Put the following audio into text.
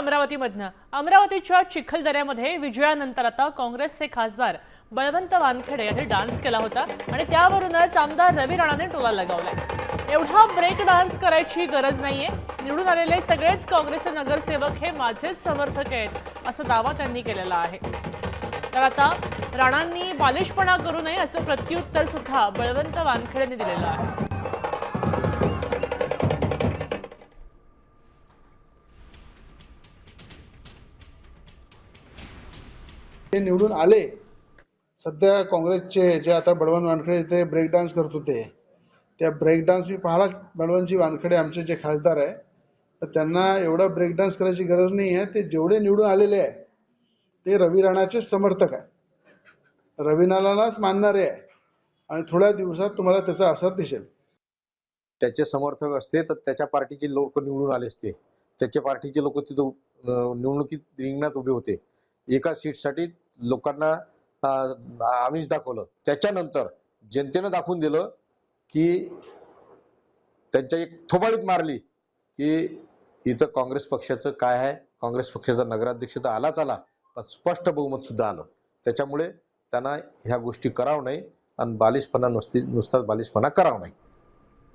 अमरावतीमधनं. अमरावतीच्या चिखलदऱ्यामध्ये विजयानंतर आता काँग्रेसचे खासदार बळवंत वानखेडे यांनी डान्स केला होता आणि त्यावरूनच आमदार रवी राणाने टोला लगावलाय। एवढा ब्रेक डान्स करायची गरज नाहीये, निवडून आलेले सगळेच काँग्रेसचे नगरसेवक हे माझेच समर्थक आहेत असा दावा त्यांनी केलेला आहे। तर आता राणांनी बालिशपणा करू नये असं प्रत्युत्तर सुद्धा बळवंत वानखेडेंनी दिलेलं आहे। ते निवडून आले, सध्या काँग्रेसचे जे आता बळवंत वानखेडे ते ब्रेक डान्स करत होते, त्या ब्रेक डान्स मी पाहिला। बळवंतजी वानखेडे आमचे जे खासदार आहे, तर त्यांना एवढा ब्रेक डान्स करायची गरज नाही आहे। ते जेवढे निवडून आलेले आहे ते रवी राणाचे समर्थक आहे, रवी राणालाच मानणारे आहे आणि थोड्या दिवसात तुम्हाला त्याचा असर दिसेल। त्याचे समर्थक असते तर त्याच्या पार्टीचे लोक निवडून आले असते, त्याच्या पार्टीचे लोक तिथं निवडणुकीत रिंगणात उभे होते। एका सीटसाठी लोकांना आमिष दाखवलं, त्याच्यानंतर जनतेनं दाखवून दिलं की त्यांच्या एक थोबाडीत मारली की इथं काँग्रेस पक्षाचं काय आहे। काँग्रेस पक्षाचा नगराध्यक्ष तर आलाच आला, पण स्पष्ट बहुमत सुद्धा आलं। त्याच्यामुळे त्यांना ह्या गोष्टी करावं नाही आणि बालिशपणा नुसताच बालिशपणा करावं नाही।